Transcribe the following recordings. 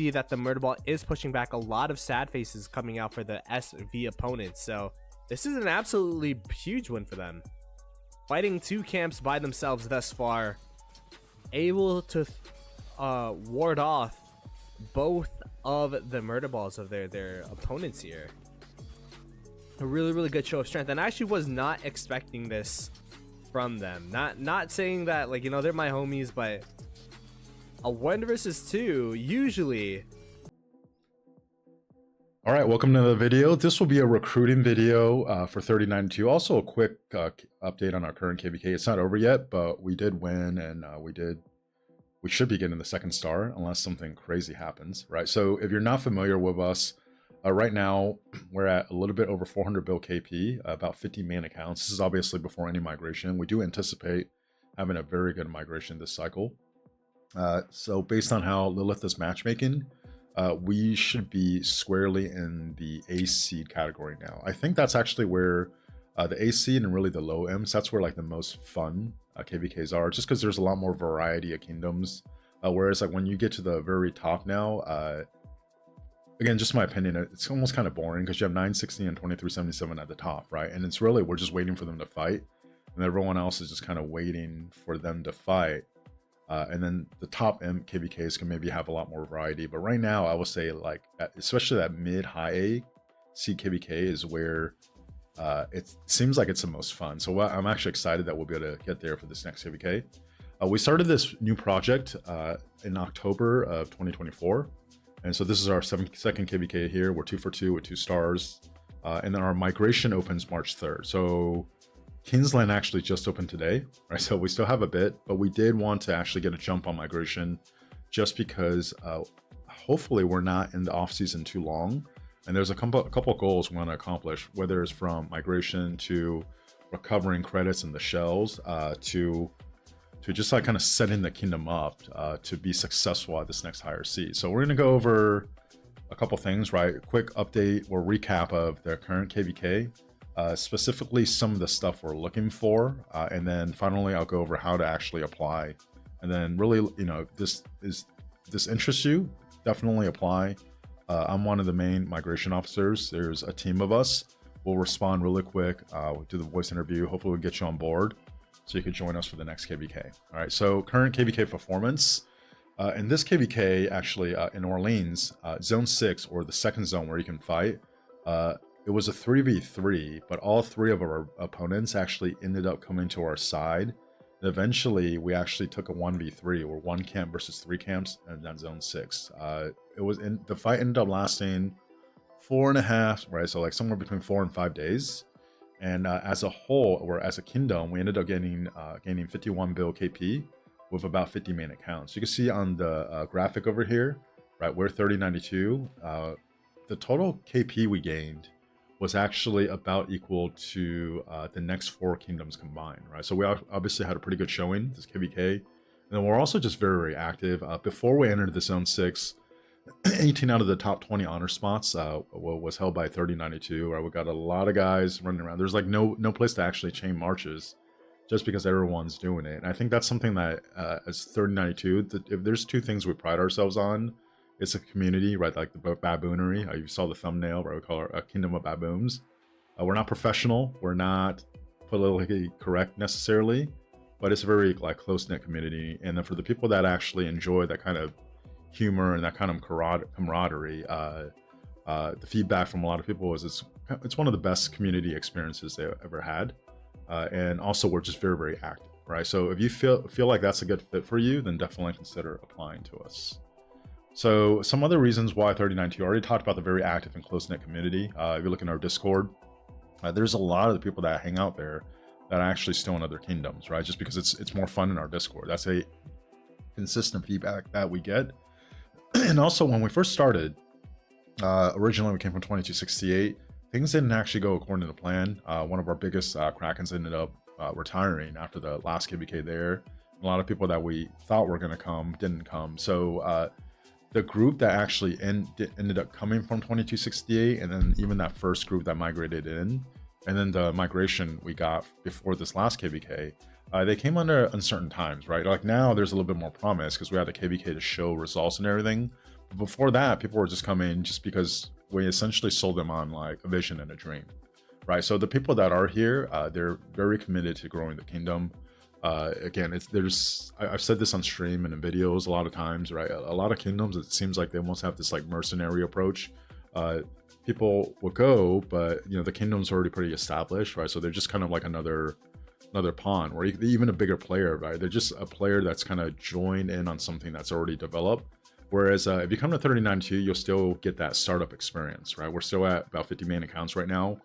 see that the murder ball is pushing back a lot of sad faces coming out for the SV opponents. So this is an absolutely huge win for them. Fighting two camps by themselves thus far, able to ward off both of the murder balls of their opponents here. A really good show of strength, and I actually was not expecting this from them. Not saying that, like, you know, they're my homies, but a 1 versus 2 usually. All right, welcome to the video. This will be a recruiting video for 3092. Also a quick update on our current KVK. It's not over yet, but we did win, and we should be getting the 2nd star unless something crazy happens, right? So if you're not familiar with us, right now we're at a little bit over 400 bill KP, about 50 main accounts. This is obviously before any migration. We do anticipate having a very good migration this cycle. So based on how Lilith is matchmaking, we should be squarely in the A seed category now. I think that's actually where the A seed and really the low M's, that's where like the most fun KVKs are, just because there's a lot more variety of kingdoms. Whereas like when you get to the very top now, again, just my opinion, it's almost kind of boring because you have 960 and 2377 at the top, right? And it's really, we're just waiting for them to fight, and everyone else is just kind of waiting for them to fight. And then the top M KVKs can maybe have a lot more variety. But right now, I would say like, especially that mid-high A seed KVK is where it seems like it's the most fun. So I'm actually excited that we'll be able to get there for this next KVK. We started this new project in October of 2024. And so this is our second KVK here. We're 2 for 2 with 2 stars. And then our migration opens March 3rd. So Kingsland actually just opened today, right? So we still have a bit, but we did want to actually get a jump on migration just because hopefully we're not in the off season too long. And there's a couple of goals we want to accomplish, whether it's from migration to recovering credits in the shells, to just like kind of setting the kingdom up to be successful at this next higher seed. So we're going to go over a couple things, right? Quick update or recap of the current KVK, specifically some of the stuff we're looking for, and then finally I'll go over how to actually apply. And then really, you know, this interests you, definitely apply. I'm one of the main migration officers. There's a team of us. We'll respond really quick. We'll do the voice interview. Hopefully we'll get you on board so you can join us for the next KVK. All right, so current KVK performance. In this KVK, actually in Orleans, zone 6, or the second zone where you can fight, it was a 3v3, but all 3 of our opponents actually ended up coming to our side. And eventually, we actually took a 1v3, or 1 camp versus 3 camps, and then zone 6. The fight ended up lasting 4.5, right? So like somewhere between 4 and 5 days. And as a whole, or as a kingdom, we ended up gaining 51 bill KP with about 50 main accounts. You can see on the graphic over here, right? We're 3092. The total KP we gained was actually about equal to the next 4 kingdoms combined, right? So we obviously had a pretty good showing this KVK, and then we're also just very active. Before we entered the zone 6, 18 out of the top 20 honor spots was held by 3092. Right, we got a lot of guys running around. There's like no place to actually chain marches, just because everyone's doing it. And I think that's something that as 3092, if there's 2 things we pride ourselves on, it's a community, right? Like the baboonery. You saw the thumbnail, right? We call it a kingdom of baboons. We're not professional. We're not politically correct necessarily, but it's a very like close-knit community. And then for the people that actually enjoy that kind of humor and that kind of camaraderie, the feedback from a lot of people was it's one of the best community experiences they've ever had. And also we're just very active, right? So if you feel like that's a good fit for you, then definitely consider applying to us. So some other reasons why 3092, I already talked about the very active and close-knit community. If you look in our Discord, there's a lot of the people that hang out there that are actually still in other kingdoms, right? Just because it's more fun in our Discord. That's a consistent feedback that we get. And also when we first started, originally we came from 2268, things didn't actually go according to plan. One of our biggest Krakens ended up retiring after the last KVK there. A lot of people that we thought were going to come didn't come. So the group that actually ended up coming from 2268, and then even that first group that migrated in, and then the migration we got before this last KVK, they came under uncertain times, right? Like now there's a little bit more promise because we had the KVK to show results and everything. Before that, people were just coming just because we essentially sold them on like a vision and a dream, right? So the people that are here, they're very committed to growing the kingdom. Again, I've said this on stream and in videos a lot of times, right? A lot of kingdoms, it seems like they almost have this like mercenary approach. People will go, but you know the kingdom's already pretty established, right? So they're just kind of like another pawn, or even a bigger player, right? They're just a player that's kind of joined in on something that's already developed. Whereas if you come to 39.2, you'll still get that startup experience, right? We're still at about 50 main accounts right now.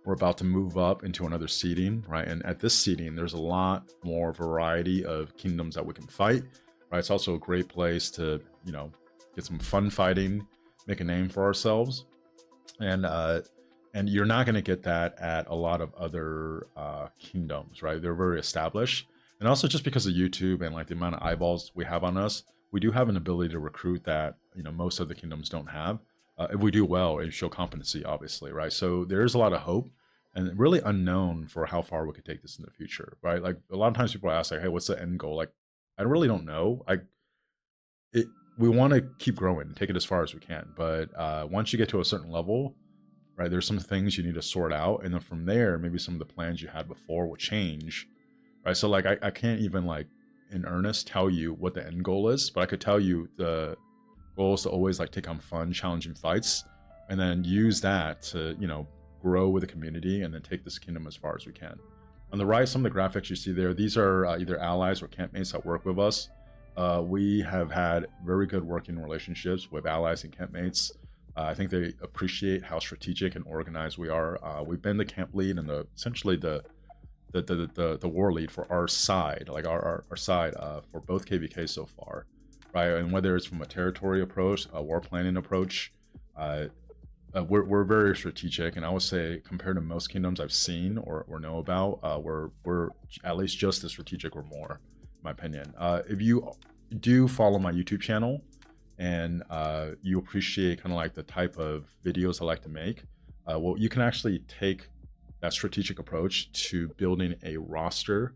We're about to move up into another seeding, right? And at this seeding, there's a lot more variety of kingdoms that we can fight, right? It's also a great place to, you know, get some fun fighting, make a name for ourselves. And you're not going to get that at a lot of other kingdoms, right? They're very established. And also just because of YouTube and like the amount of eyeballs we have on us, we do have an ability to recruit that, you know, most of the kingdoms don't have. If we do well and show competency, obviously, right? So there's a lot of hope and really unknown for how far we could take this in the future, right? Like a lot of times people ask like, hey, what's the end goal? Like, I really don't know. We want to keep growing, take it as far as we can. But once you get to a certain level, right, there's some things you need to sort out. And then from there, maybe some of the plans you had before will change, right? So like, I can't even like in earnest tell you what the end goal is, but I could tell you the goal is to always like take on fun, challenging fights, and then use that to, you know, grow with the community and then take this kingdom as far as we can. On the right, some of the graphics you see there, these are either allies or campmates that work with us. We have had very good working relationships with allies and campmates. I think they appreciate how strategic and organized we are. We've been the camp lead and essentially the war lead for our side, like our side for both KVK so far, right? And whether it's from a territory approach, a war planning approach, we're very strategic. And I would say compared to most kingdoms I've seen or know about, we're at least just as strategic or more, in my opinion. If you do follow my YouTube channel and you appreciate kind of like the type of videos I like to make, well, you can actually take that strategic approach to building a roster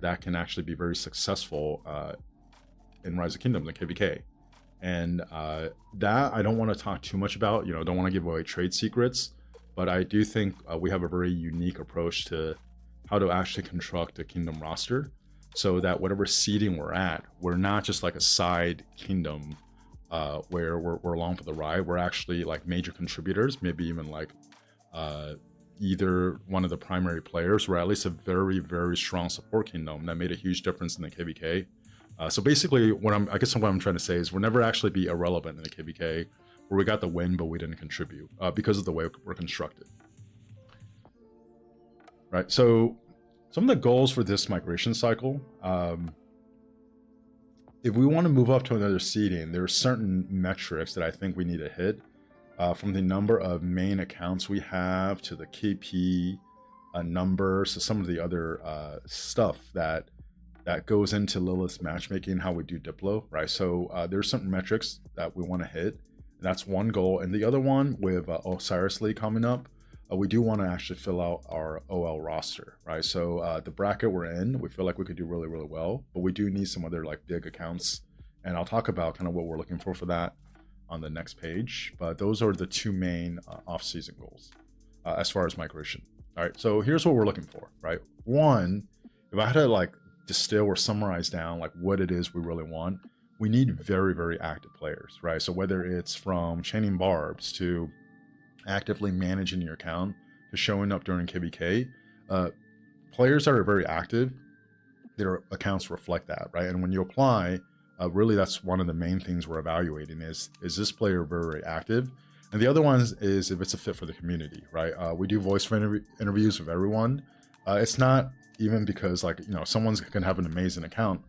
that can actually be very successful in Rise of Kingdoms and KVK. And that I don't want to talk too much about, you know, don't want to give away trade secrets, but I do think we have a very unique approach to how to actually construct a kingdom roster so that whatever seeding we're at, we're not just like a side kingdom where we're along for the ride. We're actually like major contributors, maybe even like either one of the primary players or at least a very, very strong support kingdom that made a huge difference in the KVK. So basically what I'm trying to say is we'll never actually be irrelevant in the KVK where we got the win, but we didn't contribute because of the way we're constructed. Right, so some of the goals for this migration cycle, if we want to move up to another seeding, there are certain metrics that I think we need to hit. From the number of main accounts we have to the KP numbers to some of the other stuff that goes into Lilith's matchmaking, how we do Diplo, right? So there's certain metrics that we want to hit. That's one goal. And the other one with Osiris League coming up, we do want to actually fill out our OL roster, right? So the bracket we're in, we feel like we could do really, really well, but we do need some other like big accounts. And I'll talk about kind of what we're looking for that on the next page, but those are the two main off-season goals as far as migration. All right, so here's what we're looking for, right? One, if I had to like distill or summarize down like what it is we really want, we need very, very active players, right? So whether it's from chaining barbs to actively managing your account to showing up during KVK, players that are very active, their accounts reflect that, right? And when you apply, really that's one of the main things we're evaluating is this player very, very active? And the other one is if it's a fit for the community, right? We do voice interviews with everyone. It's not even because like, you know, someone's gonna have an amazing account,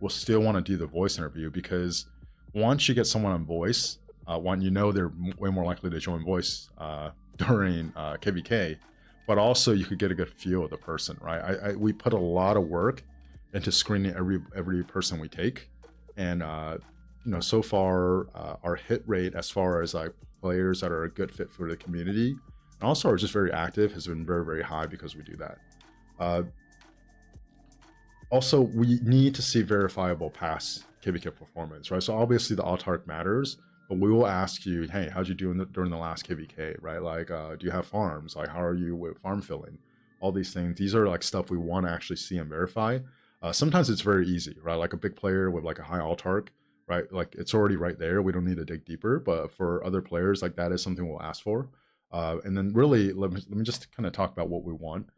we'll still want to do the voice interview because once you get someone on voice, one, you know, they're way more likely to join voice during KVK, but also you could get a good feel of the person, right? We put a lot of work into screening every person we take. And you know, so far our hit rate as far as like players that are a good fit for the community and also are just very active has been very, very high because we do that. Also, we need to see verifiable past KVK performance, right? So obviously the Autarch matters, but we will ask you, hey, how'd you do during the last KVK, right? Like, do you have farms? Like, how are you with farm filling? All these things. These are like stuff we want to actually see and verify. Sometimes it's very easy, right? Like a big player with like a high altarc, right? Like it's already right there. We don't need to dig deeper. But for other players, like that is something we'll ask for. And then really, let me just kind of talk about what we want.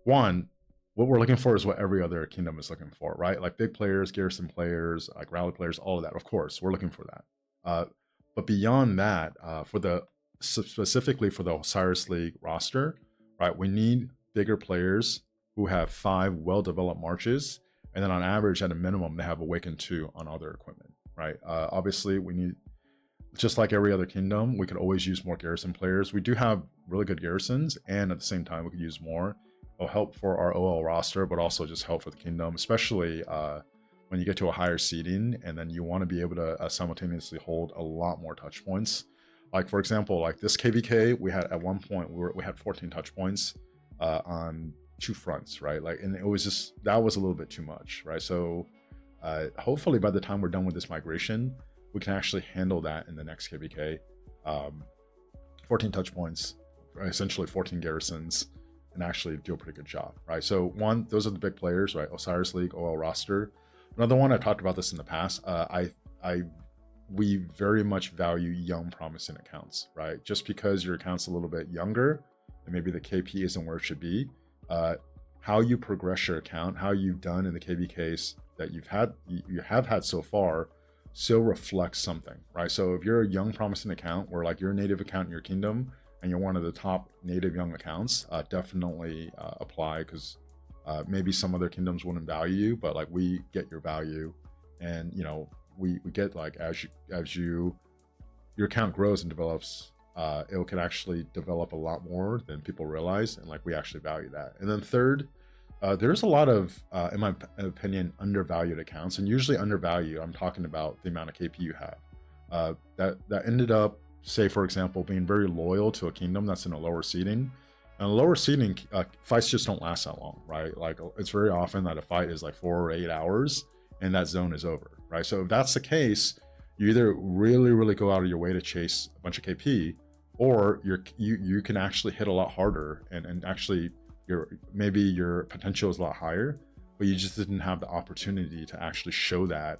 One, what we're looking for is what every other kingdom is looking for, right? Like big players, garrison players, like rally players, all of that. Of course, we're looking for that. But beyond that, specifically for the Osiris League roster, right? We need bigger players who have 5 well-developed marches, and then on average, at a minimum, they have Awaken 2 on other equipment, right? Obviously, we need, just like every other kingdom, we could always use more garrison players. We do have really good garrisons, and at the same time, we could use more. It'll help for our OL roster, but also just help for the kingdom, especially when you get to a higher seeding, and then you want to be able to simultaneously hold a lot more touch points. Like for example, like this KVK, we had at one point we had 14 touch points on 2 fronts, right? Like, and it was just, that was a little bit too much, right? So hopefully by the time we're done with this migration, we can actually handle that in the next KVK. 14 touch points, right? Essentially 14 garrisons, and actually do a pretty good job, right? So one, those are the big players, right? Osiris League, OL roster. Another one, I talked about this in the past. We very much value young, promising accounts, right? Just because your account's a little bit younger and maybe the KP isn't where it should be, how you progress your account, how you've done in the KVKs that you have had so far, still reflects something, right? So if you're a young, promising account, or like you're a native account in your kingdom and you're one of the top native young accounts, definitely apply, because maybe some other kingdoms wouldn't value you, but like we get your value, and you know, we get like as your account grows and develops, it can actually develop a lot more than people realize, and like we actually value that. And then third, there's a lot of, in my opinion, undervalued accounts, and usually undervalued, I'm talking about the amount of KP you have, that ended up, say for example, being very loyal to a kingdom that's in a lower seeding. And a lower seeding, fights just don't last that long, right? Like it's very often that a fight is like 4 or 8 hours and that zone is over, right? So if that's the case, you either really go out of your way to chase a bunch of KP, or you can actually hit a lot harder, and actually maybe your potential is a lot higher, but you just didn't have the opportunity to actually show that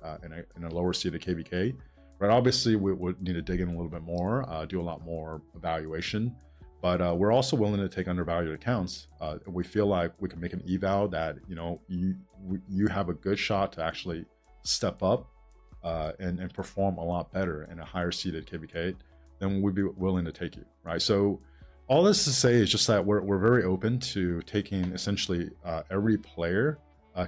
in a lower seeded KVK, right? Obviously, we would need to dig in a little bit more, do a lot more evaluation. But we're also willing to take undervalued accounts. We feel like we can make an eval that, you know, you have a good shot to actually step up and perform a lot better in a higher seeded KVK, then we'd be willing to take you, right? So all this to say is just that we're very open to taking essentially every player.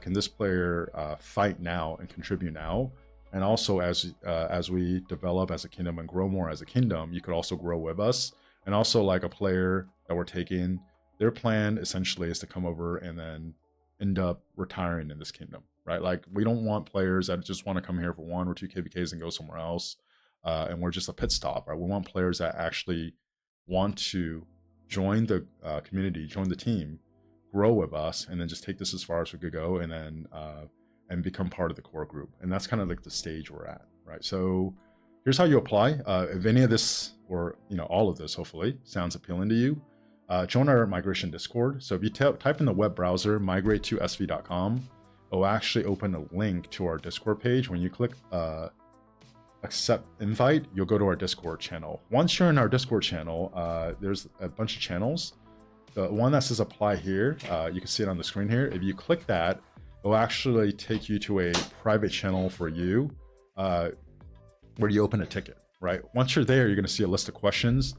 Can this player fight now and contribute now? And also as we develop as a kingdom and grow more as a kingdom, you could also grow with us. And also like a player that we're taking, their plan essentially is to come over and then end up retiring in this kingdom, right? Like we don't want players that just want to come here for 1 or 2 KVKs and go somewhere else. And we're just a pit stop, right? We want players that actually want to join the community, join the team, grow with us, and then just take this as far as we could go, and then and become part of the core group. And that's kind of like the stage we're at, right? So here's how you apply. If any of this, or you know, all of this hopefully sounds appealing to you, join our migration Discord. So if you type in the web browser migrate2sv.com, it'll actually open a link to our Discord page. When you click accept invite, you'll go to our Discord channel. Once you're in our Discord channel, there's a bunch of channels. The one that says apply here, you can see it on the screen here. If you click that, it'll actually take you to a private channel for you, where you open a ticket, right? Once you're there, you're going to see a list of questions.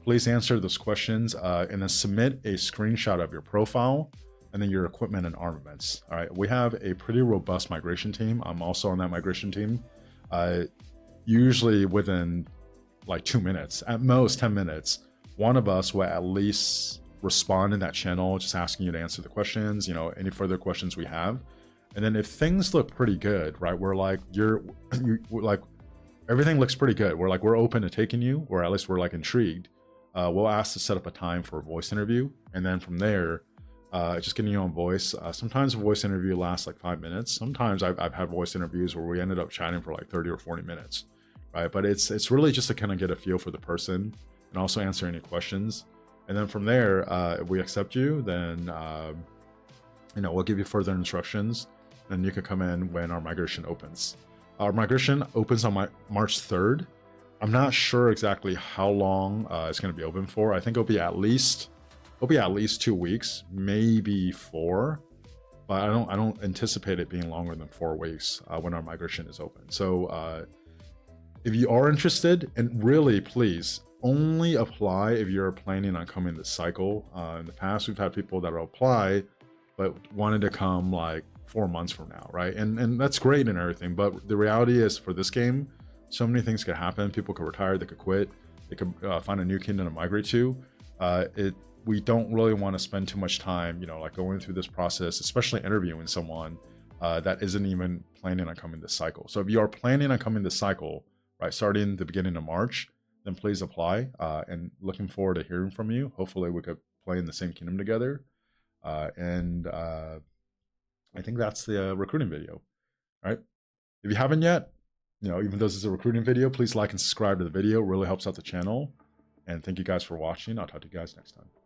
Please answer those questions and then submit a screenshot of your profile and then your equipment and armaments. All right, we have a pretty robust migration team. I'm also on that migration team. Usually within like 2 minutes, at most 10 minutes, one of us will at least respond in that channel, just asking you to answer the questions, you know, any further questions we have. And then if things look pretty good, right, we're like, we're like, everything looks pretty good. We're like, we're open to taking you, or at least we're like intrigued. We'll ask to set up a time for a voice interview. And then from there, just getting you on voice. Sometimes a voice interview lasts like 5 minutes. Sometimes I've had voice interviews where we ended up chatting for like 30 or 40 minutes, right? But it's really just to kind of get a feel for the person and also answer any questions. And then from there, if we accept you, then we'll give you further instructions, and you can come in when our migration opens. Our migration opens on March 3rd. I'm not sure exactly how long it's going to be open for. I think it'll be at least 2 weeks, maybe 4, but I don't anticipate it being longer than 4 weeks when our migration is open. So if you are interested, and really please only apply if you're planning on coming this cycle. In the past, we've had people that will apply but wanted to come like 4 months from now, right? And that's great and everything, but the reality is for this game, so many things could happen. People could retire, they could quit, they could find a new kingdom to migrate to. We don't really want to spend too much time, like going through this process, especially interviewing someone that isn't even planning on coming this cycle. So if you are planning on coming this cycle, right, starting the beginning of March, then please apply. And looking forward to hearing from you. Hopefully we could play in the same kingdom together. I think that's the recruiting video. All right. If you haven't yet, even though this is a recruiting video, please like and subscribe to the video. It really helps out the channel. And thank you guys for watching. I'll talk to you guys next time.